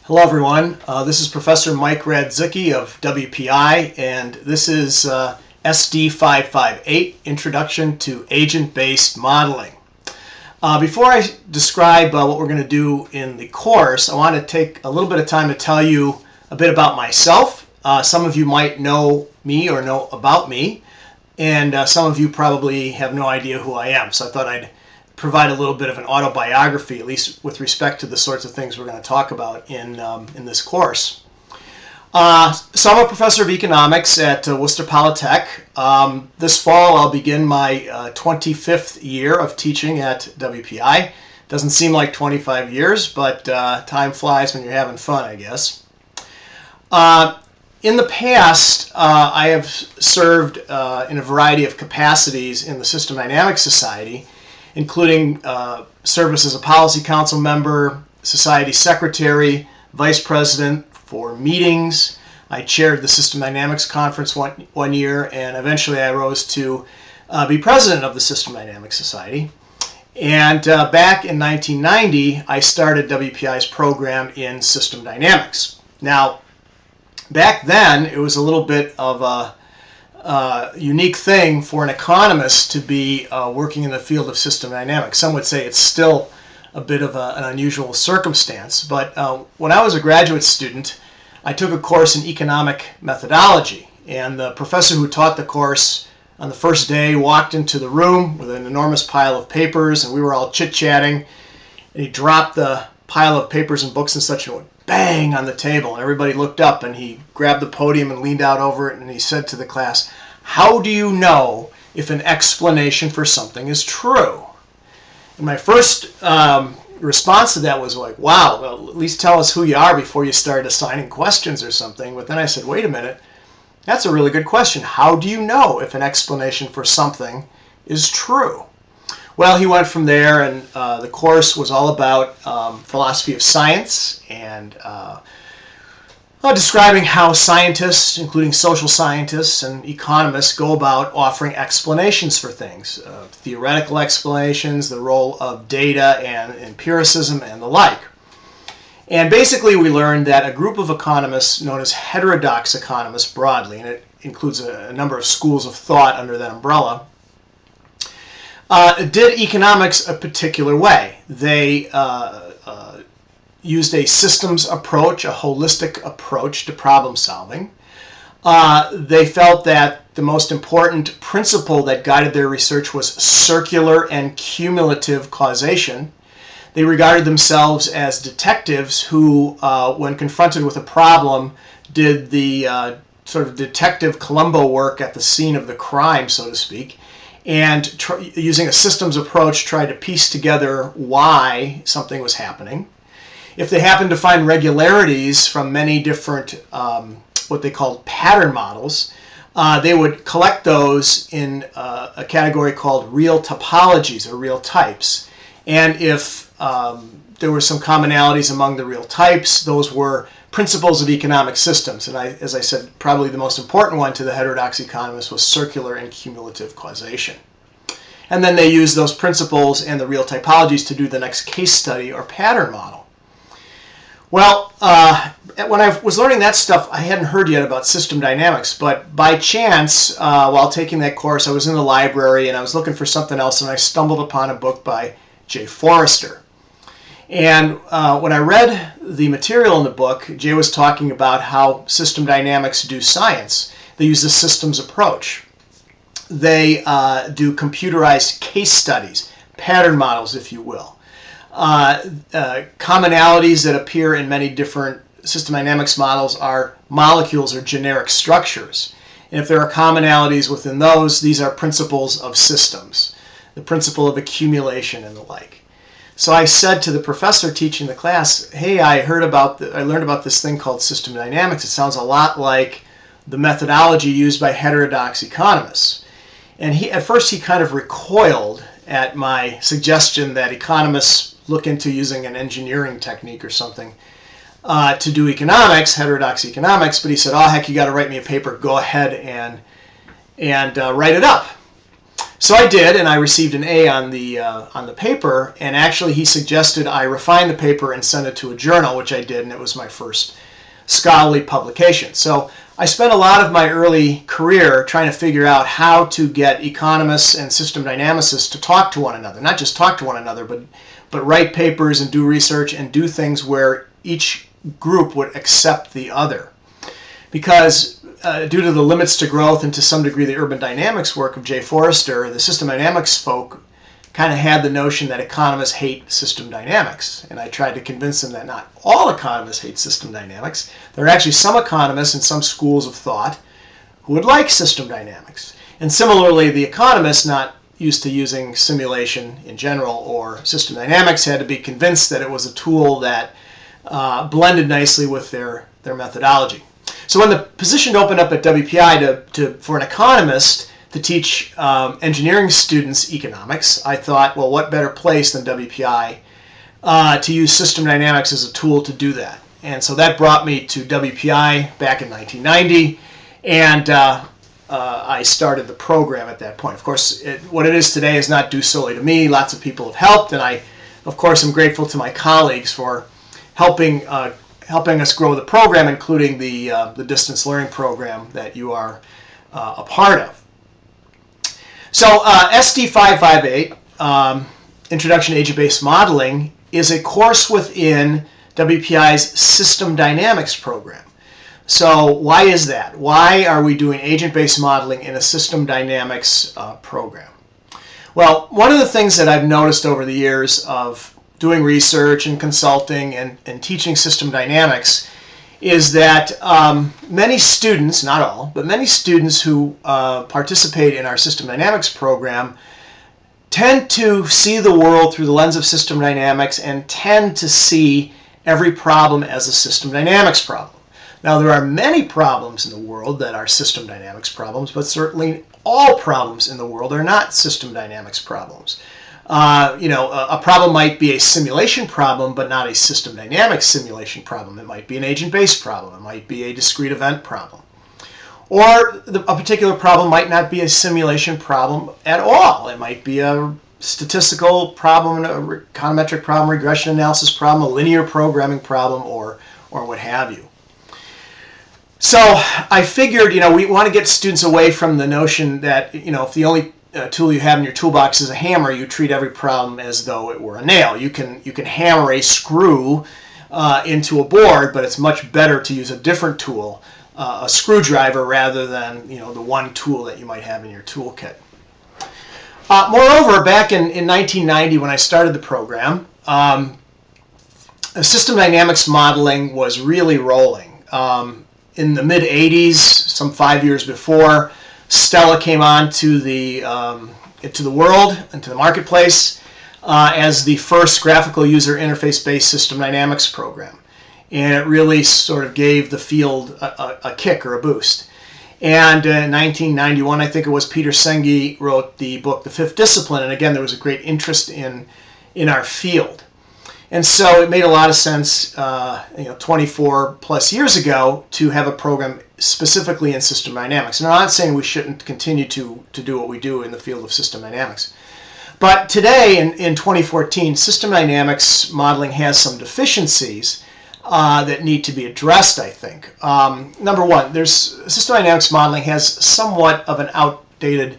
Hello everyone, this is Professor Mike Radzicki of WPI, and this is SD 558, Introduction to Agent-Based Modeling. Before I describe what we're going to do in the course, I want to take a little bit of time to tell you a bit about myself. Some of you might know me or know about me, and some of you probably have no idea who I am, so I thought I'd provide a little bit of an autobiography, at least with respect to the sorts of things we're going to talk about in this course. So I'm a professor of economics at Worcester Polytech. This fall I'll begin my 25th year of teaching at WPI. Doesn't seem like 25 years, but time flies when you're having fun, I guess. In the past, I have served in a variety of capacities in the System Dynamics Society, including service as a policy council member, society secretary, vice president for meetings. I chaired the System Dynamics Conference one year, and eventually I rose to be president of the System Dynamics Society. And back in 1990, I started WPI's program in System Dynamics. Now, back then, it was a little bit of a unique thing for an economist to be working in the field of system dynamics. Some would say it's still a bit of an unusual circumstance, but when I was a graduate student, I took a course in economic methodology, and the professor who taught the course on the first day walked into the room with an enormous pile of papers, and we were all chit-chatting, and he dropped the pile of papers and books and such, and went bang on the table, and everybody looked up, and he grabbed the podium and leaned out over it, and he said to the class, "How do you know if an explanation for something is true?" And my first response to that was like, wow, well, at least tell us who you are before you start assigning questions or something. But then I said, wait a minute, that's a really good question. How do you know if an explanation for something is true? Well, he went from there, and the course was all about philosophy of science and describing how scientists, including social scientists and economists, go about offering explanations for things, theoretical explanations, the role of data and empiricism, and the like. And basically we learned that a group of economists known as heterodox economists broadly, and it includes a number of schools of thought under that umbrella, did economics a particular way. They used a systems approach, a holistic approach to problem solving. They felt that the most important principle that guided their research was circular and cumulative causation. They regarded themselves as detectives who, when confronted with a problem, did the sort of detective Columbo work at the scene of the crime, so to speak, and using a systems approach tried to piece together why something was happening. If they happened to find regularities from many different what they called pattern models, they would collect those in a category called real topologies or real types. And if there were some commonalities among the real types, those were principles of economic systems. And as I said, probably the most important one to the heterodox economists was circular and cumulative causation. And then they used those principles and the real typologies to do the next case study or pattern model. Well, when I was learning that stuff, I hadn't heard yet about system dynamics, but by chance, while taking that course, I was in the library and I was looking for something else, and I stumbled upon a book by Jay Forrester. And when I read the material in the book, Jay was talking about how system dynamics do science. They use the systems approach. They do computerized case studies, pattern models, if you will. Commonalities that appear in many different system dynamics models are molecules or generic structures. And if there are commonalities within those, these are principles of systems, the principle of accumulation and the like. So I said to the professor teaching the class, hey, I learned about this thing called system dynamics. It sounds a lot like the methodology used by heterodox economists. And at first he kind of recoiled at my suggestion that economists look into using an engineering technique or something to do economics, heterodox economics, but he said, oh heck, you got to write me a paper, go ahead and write it up. So I did, and I received an A on the paper, and actually he suggested I refine the paper and send it to a journal, which I did, and it was my first scholarly publication. So I spent a lot of my early career trying to figure out how to get economists and system dynamicists to talk to one another. Not just talk to one another, but write papers and do research and do things where each group would accept the other. Because due to the limits to growth and to some degree the urban dynamics work of Jay Forrester, the system dynamics folk kind of had the notion that economists hate system dynamics. And I tried to convince them that not all economists hate system dynamics. There are actually some economists and some schools of thought who would like system dynamics. And similarly, the economists not used to using simulation in general or system dynamics had to be convinced that it was a tool that blended nicely with their methodology. So when the position opened up at WPI for an economist to teach engineering students economics, I thought, well, what better place than WPI to use system dynamics as a tool to do that. And so that brought me to WPI back in 1990, and I started the program at that point. Of course, what it is today is not due solely to me. Lots of people have helped, and I, of course, am grateful to my colleagues for helping us grow the program, including the distance learning program that you are a part of. So SD558, Introduction to Agent-Based Modeling, is a course within WPI's System Dynamics program. So why is that? Why are we doing agent-based modeling in a system dynamics program? Well, one of the things that I've noticed over the years of doing research and consulting and teaching system dynamics is that many students, not all, but many students who participate in our system dynamics program tend to see the world through the lens of system dynamics and tend to see every problem as a system dynamics problem. Now, there are many problems in the world that are system dynamics problems, but certainly all problems in the world are not system dynamics problems. A problem might be a simulation problem, but not a system dynamics simulation problem. It might be an agent-based problem. It might be a discrete event problem. Or a particular problem might not be a simulation problem at all. It might be a statistical problem, a econometric problem, regression analysis problem, a linear programming problem, or what have you. So I figured, we want to get students away from the notion that, if the only tool you have in your toolbox is a hammer, you treat every problem as though it were a nail. You can hammer a screw into a board, but it's much better to use a different tool, a screwdriver, rather than the one tool that you might have in your toolkit. Moreover, back in 1990 when I started the program, system dynamics modeling was really rolling. In the mid-'80s, some 5 years before, Stella came on to the world and to the marketplace as the first graphical user interface-based system dynamics program, and it really sort of gave the field a kick or a boost. And in 1991, I think it was, Peter Senge wrote the book The Fifth Discipline, and again there was a great interest in our field. And so it made a lot of sense, 24 plus years ago, to have a program specifically in system dynamics. And I'm not saying we shouldn't continue to do what we do in the field of system dynamics. But today, in 2014, system dynamics modeling has some deficiencies that need to be addressed, I think. Number one, system dynamics modeling has somewhat of an outdated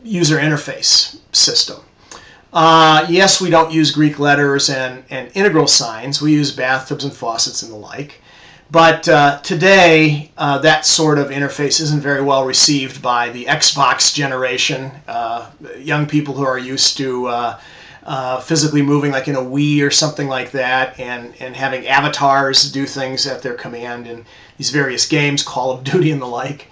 user interface system. Yes, we don't use Greek letters and integral signs. We use bathtubs and faucets and the like. But today, that sort of interface isn't very well received by the Xbox generation, young people who are used to physically moving like in a Wii or something like that, and having avatars do things at their command in these various games, Call of Duty and the like.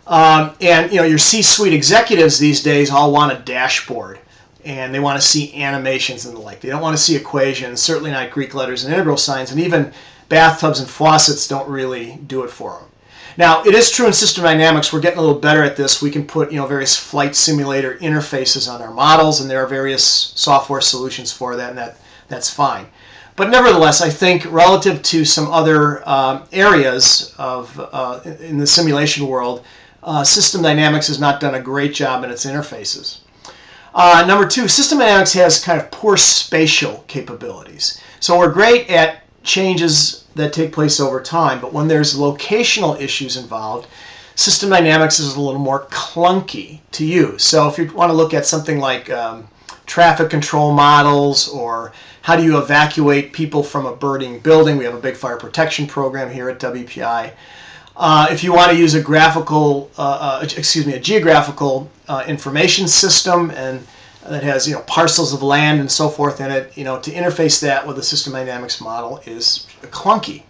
And your C-suite executives these days all want a dashboard, and they want to see animations and the like. They don't want to see equations, certainly not Greek letters and integral signs, and even bathtubs and faucets don't really do it for them. Now, it is true in system dynamics, we're getting a little better at this. We can put various flight simulator interfaces on our models, and there are various software solutions for that, and that's fine. But nevertheless, I think relative to some other areas in the simulation world, system dynamics has not done a great job in its interfaces. Number two, system dynamics has kind of poor spatial capabilities. So we're great at changes that take place over time, but when there's locational issues involved, system dynamics is a little more clunky to use. So if you want to look at something like traffic control models, or how do you evacuate people from a burning building, we have a big fire protection program here at WPI. If you want to use a graphical, a geographical information system, and that has parcels of land and so forth in it, to interface that with a system dynamics model is clunky.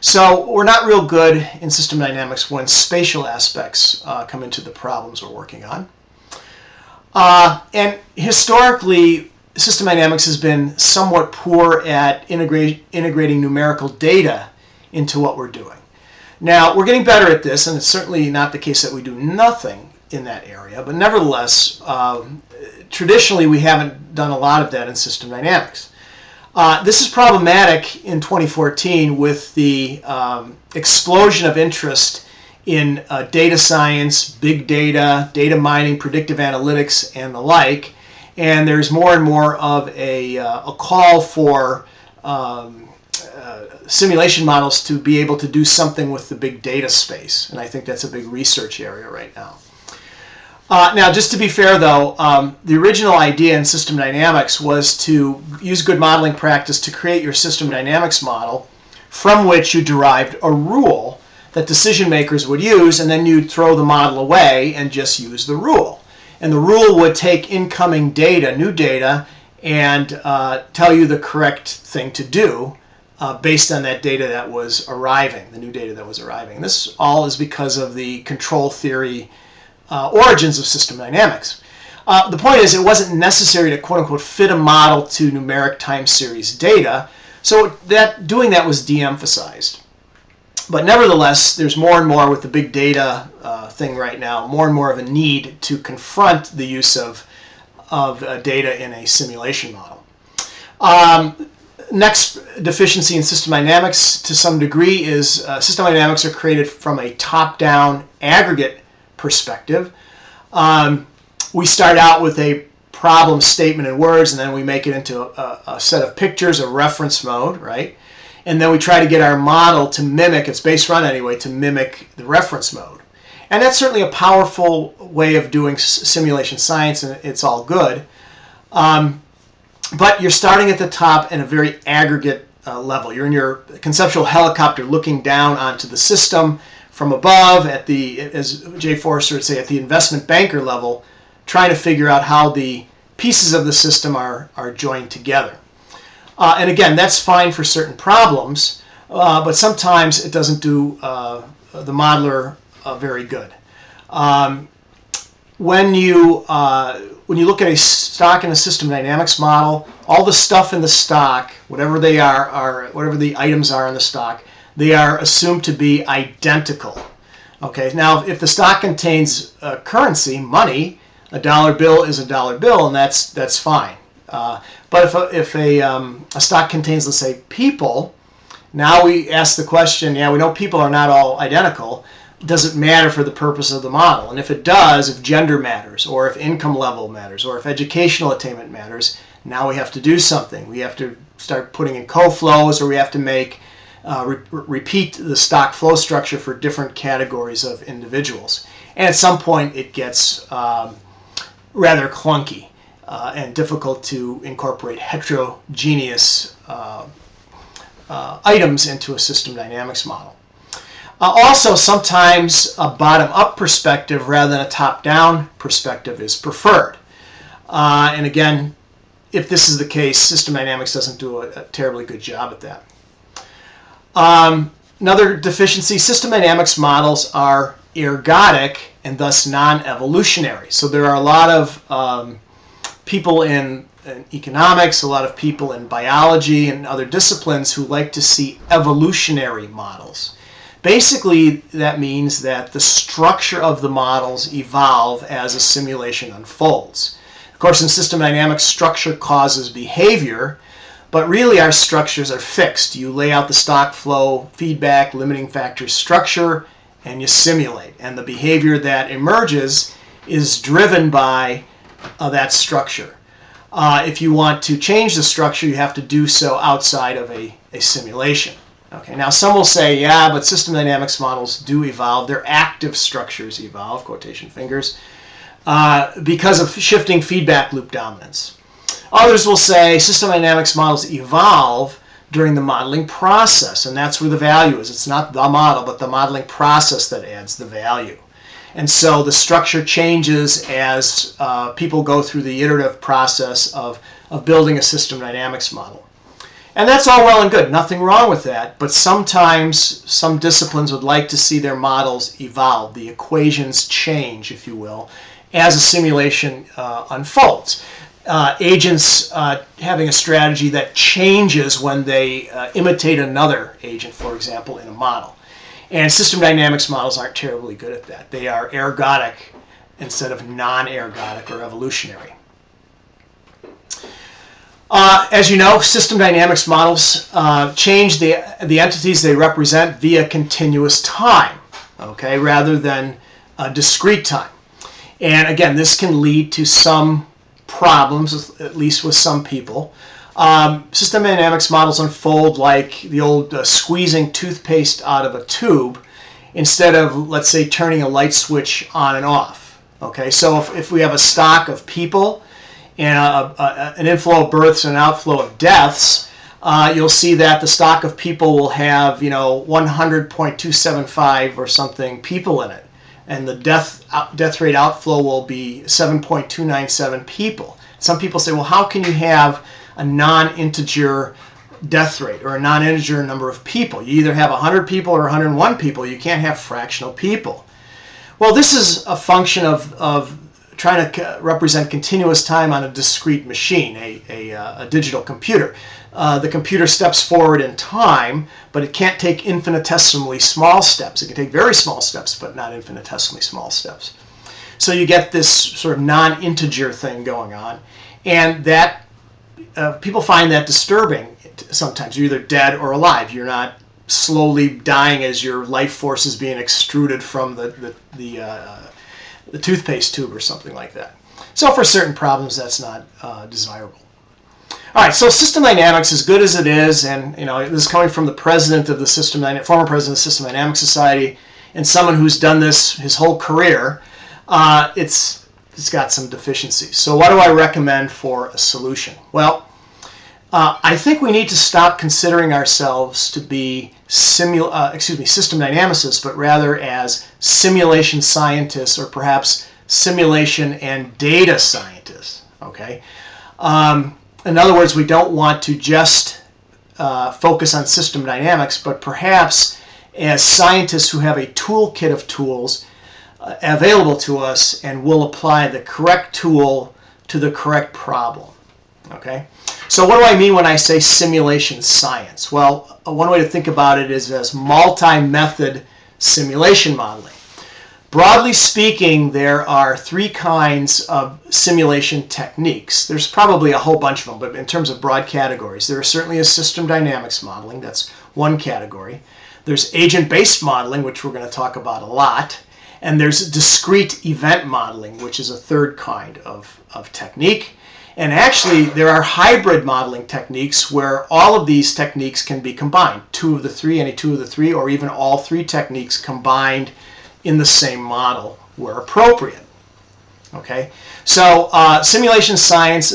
So we're not real good in system dynamics when spatial aspects come into the problems we're working on. And historically, system dynamics has been somewhat poor at integrating numerical data into what we're doing. Now, we're getting better at this, and it's certainly not the case that we do nothing in that area, but nevertheless, traditionally we haven't done a lot of that in system dynamics. This is problematic in 2014 with the explosion of interest in data science, big data, data mining, predictive analytics, and the like, and there's more and more of a call for simulation models to be able to do something with the big data space, and I think that's a big research area right now. Now, just to be fair though, the original idea in system dynamics was to use good modeling practice to create your system dynamics model from which you derived a rule that decision makers would use, and then you'd throw the model away and just use the rule. And the rule would take incoming data, new data, and tell you the correct thing to do based on that data that was arriving, the new data that was arriving. And this all is because of the control theory origins of system dynamics. The point is, it wasn't necessary to quote-unquote fit a model to numeric time series data, so doing that was de-emphasized. But nevertheless, there's more and more with the big data thing right now, more and more of a need to confront the use of data in a simulation model. Next deficiency in system dynamics to some degree is system dynamics are created from a top-down aggregate perspective. We start out with a problem statement in words, and then we make it into a set of pictures, a reference mode, right? And then we try to get our model to mimic, its base run anyway, to mimic the reference mode. And that's certainly a powerful way of doing simulation science, and it's all good. But you're starting at the top in a very aggregate level. You're in your conceptual helicopter looking down onto the system from above at the, as Jay Forrester would say, at the investment banker level, trying to figure out how the pieces of the system are joined together. And again, that's fine for certain problems, but sometimes it doesn't do the modeler very good. When you look at a stock in a system dynamics model, all the stuff in the stock, whatever they are whatever the items are in the stock, they are assumed to be identical. Okay, now if the stock contains currency, money, a dollar bill is a dollar bill, and that's fine. But if a stock contains, let's say, people, now we ask the question, yeah, we know people are not all identical. Does it matter for the purpose of the model? And if it does, if gender matters, or if income level matters, or if educational attainment matters, now we have to do something. We have to start putting in co-flows, or we have to make repeat the stock flow structure for different categories of individuals. And at some point, it gets rather clunky and difficult to incorporate heterogeneous items into a system dynamics model. Also, sometimes a bottom-up perspective rather than a top-down perspective is preferred. And again, if this is the case, system dynamics doesn't do a terribly good job at that. Another deficiency, system dynamics models are ergodic and thus non-evolutionary. So there are a lot of people in economics, a lot of people in biology and other disciplines who like to see evolutionary models. Basically, that means that the structure of the models evolve as a simulation unfolds. Of course, in system dynamics, structure causes behavior, but really our structures are fixed. You lay out the stock flow, feedback, limiting factors structure, and you simulate. And the behavior that emerges is driven by that structure. If you want to change the structure, you have to do so outside of a simulation. Okay, now some will say, yeah, but system dynamics models do evolve. Their active structures evolve, quotation fingers, because of shifting feedback loop dominance. Others will say system dynamics models evolve during the modeling process, and that's where the value is. It's not the model, but the modeling process that adds the value. And so the structure changes as people go through the iterative process of building a system dynamics model. And that's all well and good, nothing wrong with that, but sometimes some disciplines would like to see their models evolve, the equations change, if you will, as a simulation unfolds. Agents having a strategy that changes when they imitate another agent, for example, in a model. And system dynamics models aren't terribly good at that. They are ergodic instead of non-ergodic or evolutionary. As you know, system dynamics models change the entities they represent via continuous time, okay, rather than discrete time. And again, this can lead to some problems, at least with some people. System dynamics models unfold like the old squeezing toothpaste out of a tube instead of, let's say, turning a light switch on and off. Okay, so if we have a stock of people and an inflow of births and an outflow of deaths, you'll see that the stock of people will have, 100.275 or something people in it, and the death rate outflow will be 7.297 people. Some people say, well, how can you have a non-integer death rate or a non-integer number of people? You either have 100 people or 101 people. You can't have fractional people. Well, this is a function of trying to represent continuous time on a discrete machine, a digital computer. The computer steps forward in time, but it can't take infinitesimally small steps. It can take very small steps, but not infinitesimally small steps. So you get this sort of non-integer thing going on, and that people find that disturbing sometimes. You're either dead or alive. You're not slowly dying as your life force is being extruded from the toothpaste tube or something like that. So for certain problems, that's not desirable. All right, so system dynamics, as good as it is, and this is coming from the president of the former president of the System Dynamics Society, and someone who's done this his whole career, it's got some deficiencies. So what do I recommend for a solution? Well, I think we need to stop considering ourselves to be system dynamicists, but rather as simulation scientists, or perhaps simulation and data scientists. Okay. In other words, we don't want to just focus on system dynamics, but perhaps as scientists who have a toolkit of tools available to us, and will apply the correct tool to the correct problem. Okay? So what do I mean when I say simulation science? Well, one way to think about it is as multi-method simulation modeling. Broadly speaking, there are three kinds of simulation techniques. There's probably a whole bunch of them, but in terms of broad categories, there certainly is system dynamics modeling. That's one category. There's agent-based modeling, which we're going to talk about a lot. And there's discrete event modeling, which is a third kind of technique. And actually, there are hybrid modeling techniques where all of these techniques can be combined. Any two of the three, or even all three techniques combined in the same model where appropriate. Okay, so simulation science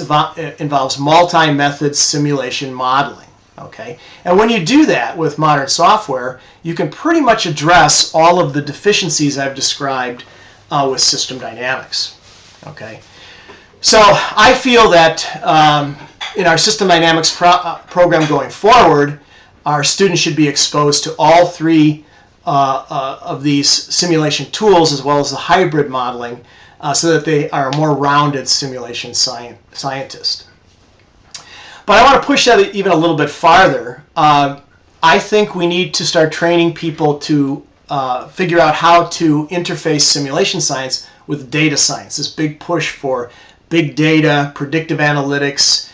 involves multi-method simulation modeling. Okay, and when you do that with modern software, you can pretty much address all of the deficiencies I've described with system dynamics. Okay, so I feel that in our system dynamics program going forward, our students should be exposed to all three of these simulation tools, as well as the hybrid modeling, so that they are a more rounded simulation scientist. But I want to push that even a little bit farther. I think we need to start training people to figure out how to interface simulation science with data science. This big push for big data, predictive analytics,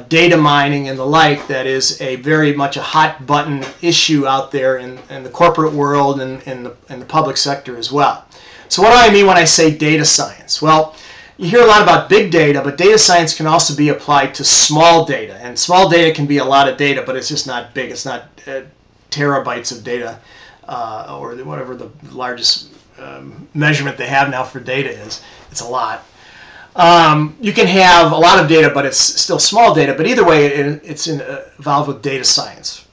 data mining and the like that is a very much a hot button issue out there in the corporate world and in the public sector as well. So what do I mean when I say data science? Well, you hear a lot about big data, but data science can also be applied to small data. And small data can be a lot of data, but it's just not big. It's not terabytes of data or whatever the largest measurement they have now for data is. It's a lot. You can have a lot of data, but it's still small data. But either way, it's involved with data science.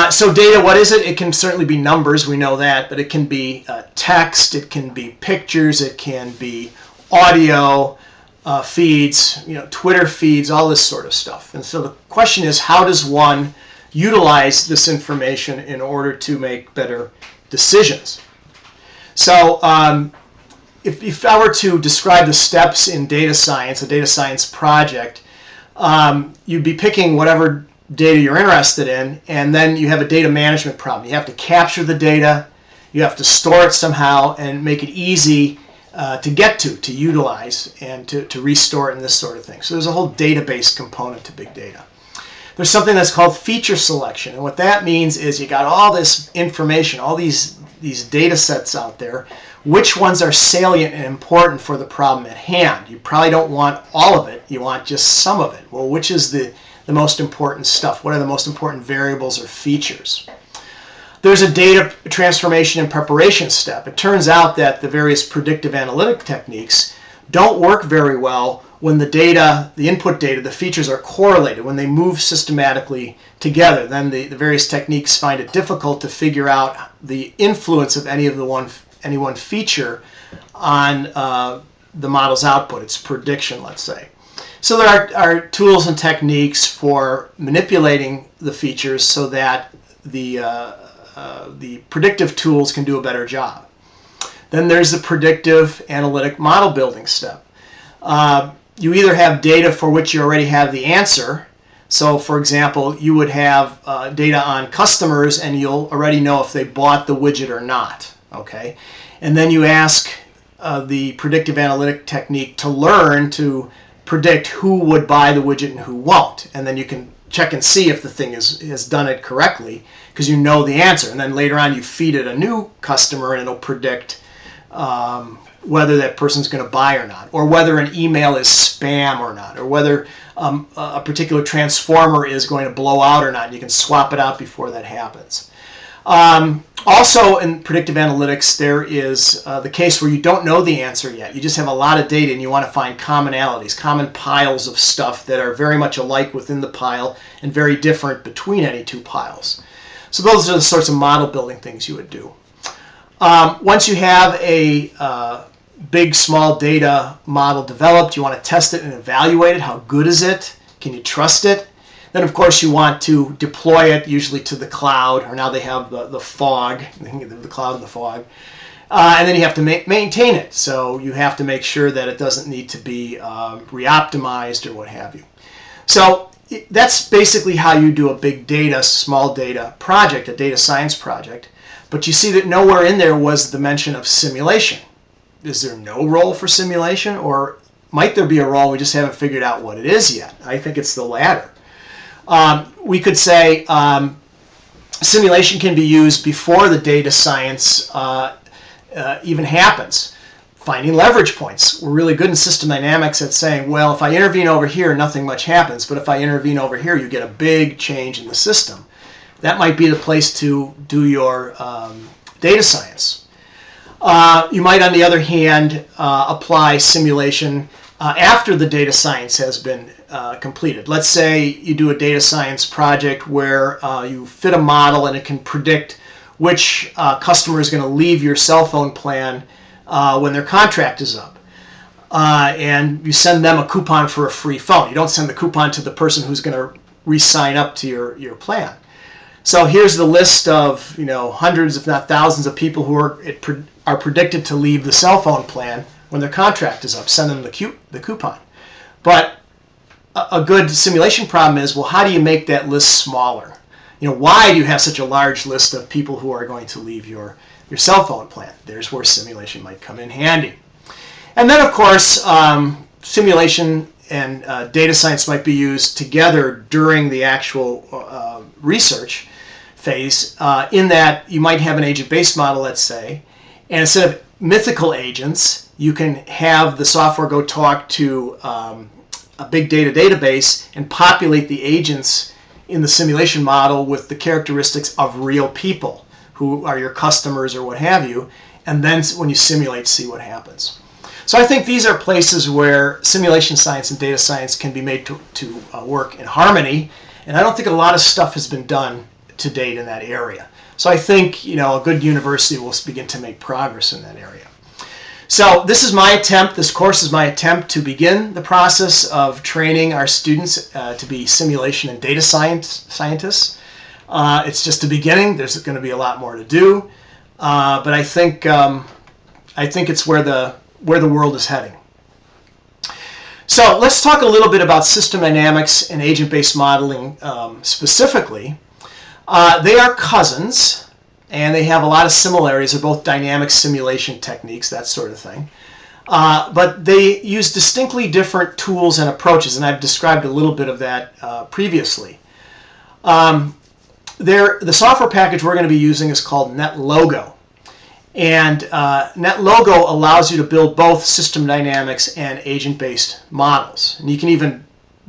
So data, what is it? It can certainly be numbers, we know that, but it can be text, it can be pictures, it can be audio feeds, Twitter feeds, all this sort of stuff. And so the question is, how does one utilize this information in order to make better decisions? So if I were to describe the steps in data science, a data science project, you'd be picking whatever data you're interested in, and then you have a data management problem. You have to capture the data, you have to store it somehow, and make it easy to get to utilize, and to restore it and this sort of thing. So there's a whole database component to big data. There's something that's called feature selection, and what that means is you got all this information, all these data sets out there. Which ones are salient and important for the problem at hand? You probably don't want all of it, you want just some of it. Well, which is the most important stuff? What are the most important variables or features? There's a data transformation and preparation step. It turns out that the various predictive analytic techniques don't work very well when the data, the input data, the features are correlated, when they move systematically together. Then the various techniques find it difficult to figure out the influence of any one feature on the model's output, its prediction, let's say. So there are tools and techniques for manipulating the features so that the predictive tools can do a better job. Then there's the predictive analytic model building step. You either have data for which you already have the answer. So for example, you would have data on customers and you'll already know if they bought the widget or not. Okay? And then you ask the predictive analytic technique to learn to predict who would buy the widget and who won't, and then you can check and see if the thing has done it correctly because you know the answer. And then later on you feed it a new customer and it'll predict whether that person's going to buy or not, or whether an email is spam or not, or whether a particular transformer is going to blow out or not, and you can swap it out before that happens. Also in predictive analytics, there is the case where you don't know the answer yet. You just have a lot of data and you want to find commonalities, common piles of stuff that are very much alike within the pile and very different between any two piles. So those are the sorts of model building things you would do. Once you have a big small data model developed, you want to test it and evaluate it. How good is it? Can you trust it? Then, of course, you want to deploy it, usually to the cloud, or now they have the fog, the cloud and the fog. And then you have to maintain it. So you have to make sure that it doesn't need to be re-optimized or what have you. So that's basically how you do a big data, small data project, a data science project. But you see that nowhere in there was the mention of simulation. Is there no role for simulation, or might there be a role? We just haven't figured out what it is yet. I think it's the latter. We could say simulation can be used before the data science even happens. Finding leverage points. We're really good in system dynamics at saying, well, if I intervene over here, nothing much happens, but if I intervene over here, you get a big change in the system. That might be the place to do your data science. You might, on the other hand, apply simulation after the data science has been completed. Let's say you do a data science project where you fit a model and it can predict which customer is going to leave your cell phone plan when their contract is up. And you send them a coupon for a free phone. You don't send the coupon to the person who's going to re-sign up to your plan. So here's the list of hundreds, if not thousands, of people who are predicted to leave the cell phone plan when their contract is up. Send them the coupon. But a good simulation problem is, well, how do you make that list smaller? Why do you have such a large list of people who are going to leave your cell phone plan? There's where simulation might come in handy. And then, of course, simulation and data science might be used together during the actual research phase, in that you might have an agent-based model, let's say, and instead of mythical agents, you can have the software go talk to a big data database and populate the agents in the simulation model with the characteristics of real people who are your customers or what have you, and then when you simulate, see what happens. So I think these are places where simulation science and data science can be made to work in harmony, and I don't think a lot of stuff has been done to date in that area. So I think, you know, a good university will begin to make progress in that area. So this is my attempt, this course is my attempt to begin the process of training our students to be simulation and data scientists. It's just the beginning. There's going to be a lot more to do, but I think it's where the world is heading. So let's talk a little bit about system dynamics and agent-based modeling specifically. They are cousins, and they have a lot of similarities. They're both dynamic simulation techniques, that sort of thing. But they use distinctly different tools and approaches, and I've described a little bit of that previously. The software package we're going to be using is called NetLogo. And NetLogo allows you to build both system dynamics and agent-based models. And you can even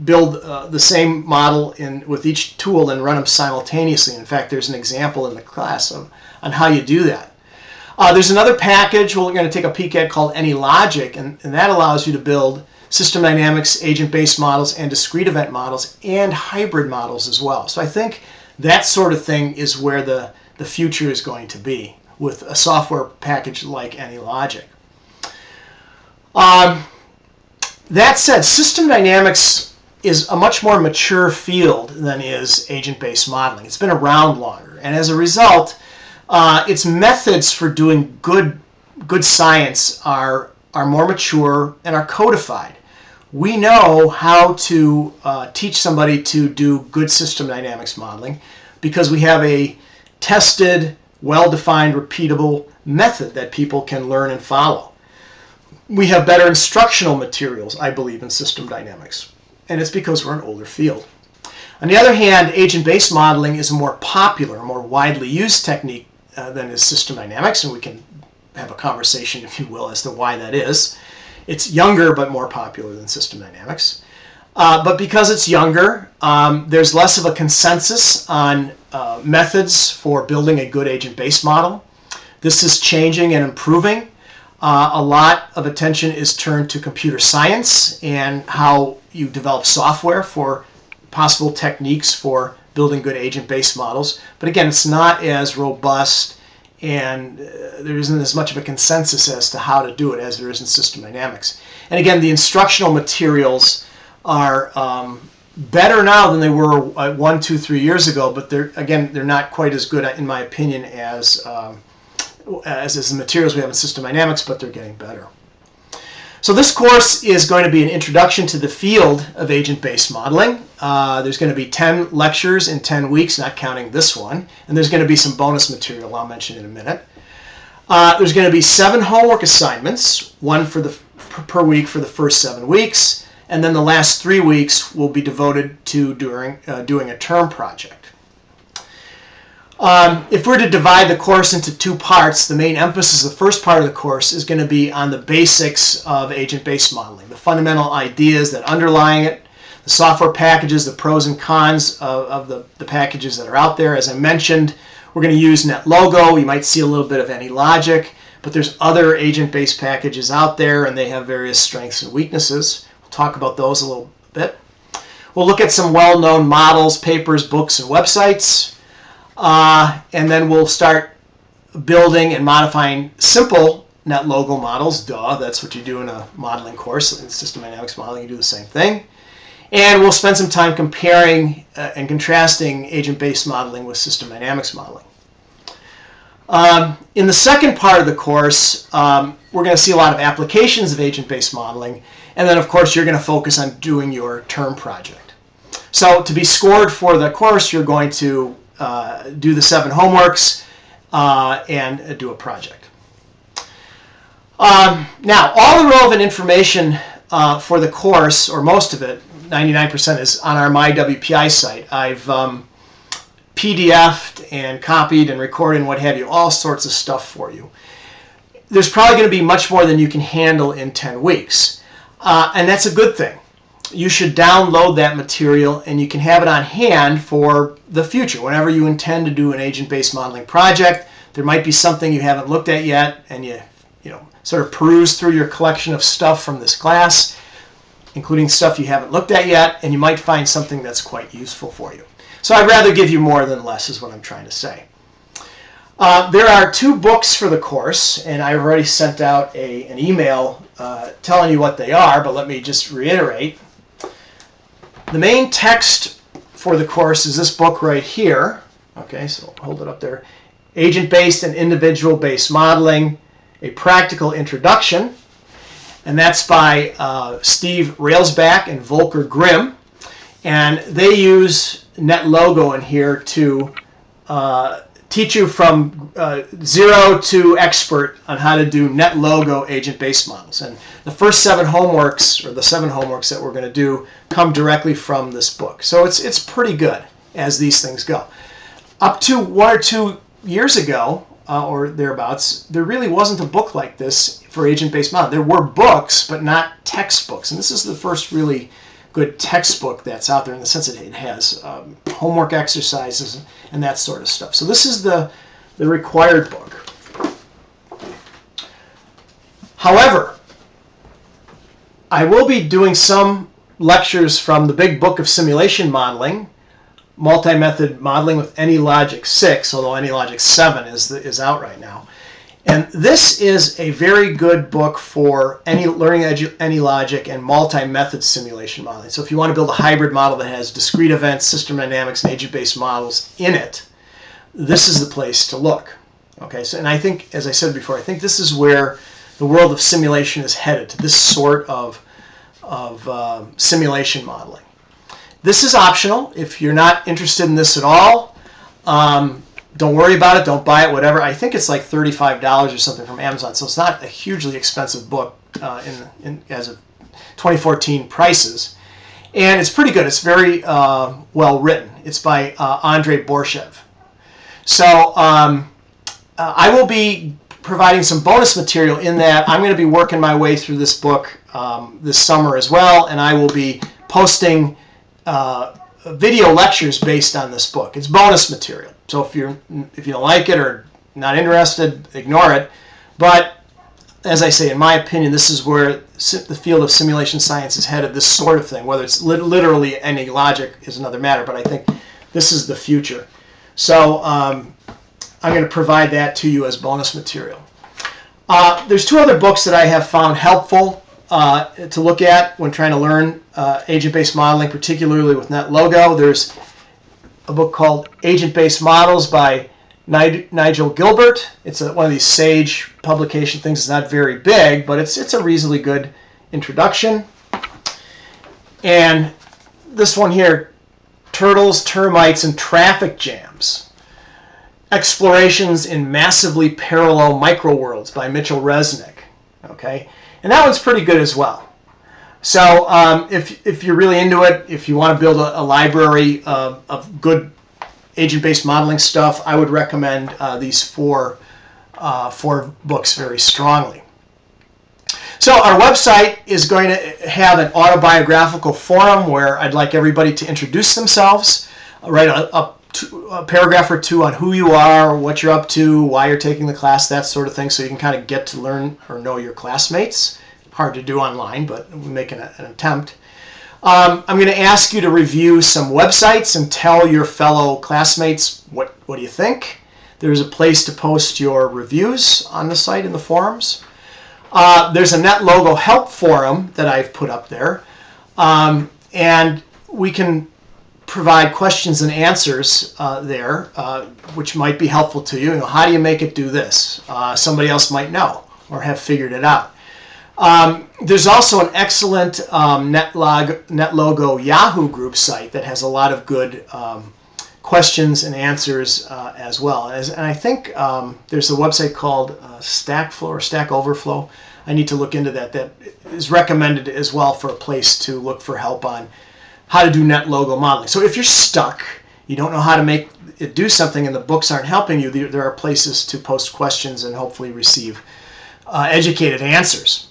build the same model with each tool and run them simultaneously. In fact, there's an example in the class on how you do that. There's another package we're going to take a peek at called AnyLogic, and that allows you to build system dynamics, agent-based models, and discrete event models, and hybrid models as well. So I think that sort of thing is where the future is going to be with a software package like AnyLogic. That said, system dynamics is a much more mature field than is agent-based modeling. It's been around longer, and as a result, its methods for doing good science are more mature and are codified. We know how to teach somebody to do good system dynamics modeling because we have a tested, well-defined, repeatable method that people can learn and follow. We have better instructional materials, I believe, in system dynamics, and it's because we're an older field. On the other hand, agent-based modeling is a more popular, more widely used technique than is system dynamics, and we can have a conversation, if you will, as to why that is. It's younger but more popular than system dynamics. But because it's younger, there's less of a consensus on methods for building a good agent-based model. This is changing and improving. A lot of attention is turned to computer science and how you develop software for possible techniques for building good agent-based models. But again, it's not as robust, and there isn't as much of a consensus as to how to do it as there is in system dynamics. And again, the instructional materials are better now than they were 1, 2, 3 years ago, but they're not quite as good, in my opinion, as the materials we have in system dynamics, but they're getting better. So this course is going to be an introduction to the field of agent-based modeling. There's going to be 10 lectures in 10 weeks, not counting this one, and there's going to be some bonus material I'll mention in a minute. There's going to be 7 homework assignments, one per week for the first 7 weeks, and then the last 3 weeks will be devoted to doing a term project. If we're to divide the course into 2 parts, the main emphasis of the first part of the course is going to be on the basics of agent-based modeling, the fundamental ideas that underlie it, the software packages, the pros and cons of the packages that are out there. As I mentioned, we're going to use NetLogo. You might see a little bit of AnyLogic, but there's other agent-based packages out there, and they have various strengths and weaknesses. We'll talk about those a little bit. We'll look at some well-known models, papers, books, and websites. And then we'll start building and modifying simple NetLogo models. Duh, that's what you do in a modeling course. In system dynamics modeling, you do the same thing. And we'll spend some time comparing and contrasting agent-based modeling with system dynamics modeling. In the second part of the course, we're going to see a lot of applications of agent-based modeling. And then, of course, you're going to focus on doing your term project. So to be scored for the course, you're going to do the 7 homeworks and do a project. Now, all the relevant information for the course, or most of it, 99%, is on our MyWPI site. I've PDF'd and copied and recorded and what have you, all sorts of stuff for you. There's probably going to be much more than you can handle in 10 weeks. And that's a good thing. You should download that material and you can have it on hand for the future. Whenever you intend to do an agent-based modeling project, there might be something you haven't looked at yet, and you sort of peruse through your collection of stuff from this class, including stuff you haven't looked at yet, and you might find something that's quite useful for you. So I'd rather give you more than less is what I'm trying to say. There are 2 books for the course, and I've already sent out an email telling you what they are, but let me just reiterate. The main text for the course is this book right here. Okay, so hold it up there. Agent-Based and Individual-Based Modeling, A Practical Introduction. And that's by Steve Railsback and Volker Grimm. And they use NetLogo in here to teach you from zero to expert on how to do NetLogo agent-based models. And the first 7 homeworks, or the 7 homeworks that we're going to do, come directly from this book. So it's pretty good as these things go. Up to 1 or 2 years ago, or thereabouts, there really wasn't a book like this for agent-based modeling. There were books, but not textbooks. And this is the first really good textbook that's out there, in the sense that it has homework exercises and that sort of stuff. So this is the required book. However, I will be doing some lectures from the big book of simulation modeling, multi-method modeling with AnyLogic 6, although AnyLogic 7 is out right now. And this is a very good book for learning AnyLogic and multi-method simulation modeling. So if you want to build a hybrid model that has discrete events, system dynamics, and agent-based models in it, this is the place to look. Okay, so, and I think, as I said before, I think this is where the world of simulation is headed, to this sort of simulation modeling. This is optional. If you're not interested in this at all, don't worry about it. Don't buy it, whatever. I think it's like $35 or something from Amazon, so it's not a hugely expensive book as of 2014 prices. And it's pretty good. It's very well written. It's by Andrei Borshev. So I will be providing some bonus material in that I'm going to be working my way through this book this summer as well, and I will be posting video lectures based on this book. It's bonus material. So if you don't like it or not interested, ignore it. But as I say, in my opinion, this is where the field of simulation science is headed, this sort of thing. Whether it's literally AnyLogic is another matter, but I think this is the future. So I'm going to provide that to you as bonus material. There's 2 other books that I have found helpful to look at when trying to learn agent-based modeling, particularly with NetLogo. There's a book called Agent-Based Models by Nigel Gilbert. It's one of these SAGE publication things. It's not very big, but it's a reasonably good introduction. And this one here, Turtles, Termites, and Traffic Jams. Explorations in Massively Parallel Microworlds by Mitchell Resnick. Okay, and that one's pretty good as well. So if you're really into it, if you want to build a library of good agent-based modeling stuff, I would recommend these four books very strongly. So our website is going to have an autobiographical forum where I'd like everybody to introduce themselves, write a paragraph or 2 on who you are, what you're up to, why you're taking the class, that sort of thing, so you can kind of get to learn or know your classmates. Hard to do online, but we're making an attempt. I'm going to ask you to review some websites and tell your fellow classmates what do you think. There's a place to post your reviews on the site in the forums. There's a NetLogo help forum that I've put up there, and we can provide questions and answers there, which might be helpful to you. How do you make it do this? Somebody else might know or have figured it out. There's also an excellent NetLogo Yahoo group site that has a lot of good questions and answers as well. And I think there's a website called Stackflow or Stack Overflow. I need to look into that. That is recommended as well for a place to look for help on how to do net logo modeling. So if you're stuck, you don't know how to make it do something and the books aren't helping you, there are places to post questions and hopefully receive educated answers.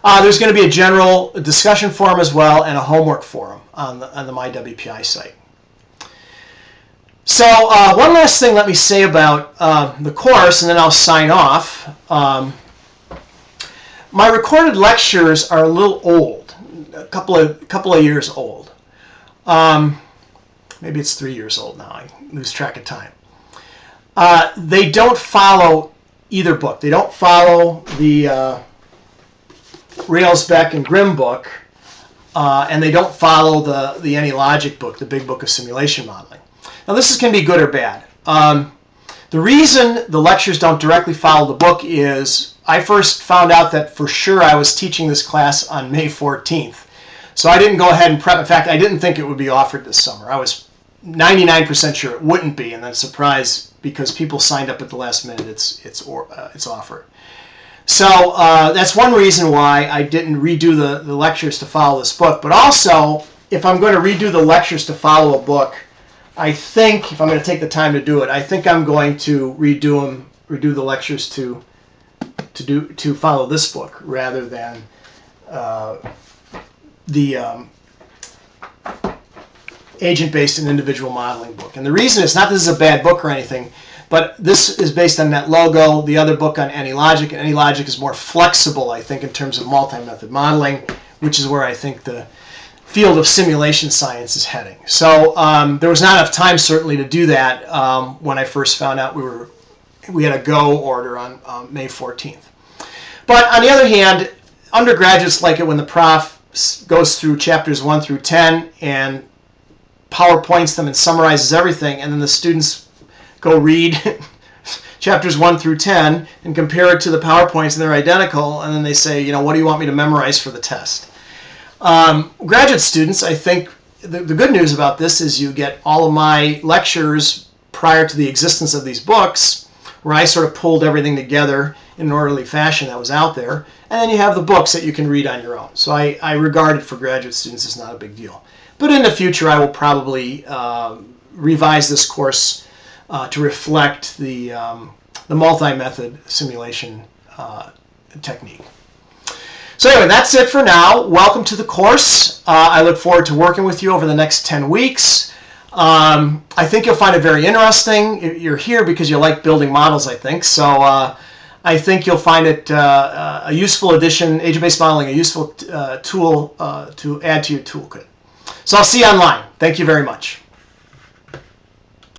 There's going to be a general discussion forum as well and a homework forum on the MyWPI site. So one last thing let me say about the course, and then I'll sign off. My recorded lectures are a little old, a couple of years old. Maybe it's 3 years old now. I lose track of time. They don't follow either book. They don't follow the Railsbeck and Grimm book, and they don't follow the AnyLogic book, the big book of simulation modeling. Now this can be good or bad. The reason the lectures don't directly follow the book is I first found out that for sure I was teaching this class on May 14th. So I didn't go ahead and prep. In fact, I didn't think it would be offered this summer. I was 99% sure it wouldn't be, and then surprised because people signed up at the last minute. It's offered. So that's one reason why I didn't redo the lectures to follow this book. But also, if I'm going to redo the lectures to follow a book, I think if I'm going to take the time to do it, I think I'm going to redo the lectures to follow this book rather than the agent-based and individual modeling book. And the reason is not this is a bad book or anything, but this is based on NetLogo, the other book on AnyLogic, and AnyLogic is more flexible, I think, in terms of multi-method modeling, which is where I think the field of simulation science is heading. So there was not enough time, certainly, to do that when I first found out we had a go order on May 14th. But on the other hand, undergraduates like it when the prof goes through chapters 1 through 10 and PowerPoints them and summarizes everything, and then the students go read chapters 1 through 10 and compare it to the PowerPoints, and they're identical, and then they say, you know, what do you want me to memorize for the test? Graduate students, I think the good news about this is you get all of my lectures prior to the existence of these books, where I sort of pulled everything together in an orderly fashion that was out there, and then you have the books that you can read on your own. So I regard it for graduate students as not a big deal. But in the future, I will probably revise this course to reflect the multi-method simulation technique. So anyway, that's it for now. Welcome to the course. I look forward to working with you over the next 10 weeks. I think you'll find it very interesting. You're here because you like building models, I think. So I think you'll find it a useful addition, agent-based modeling, a useful tool to add to your toolkit. So I'll see you online. Thank you very much.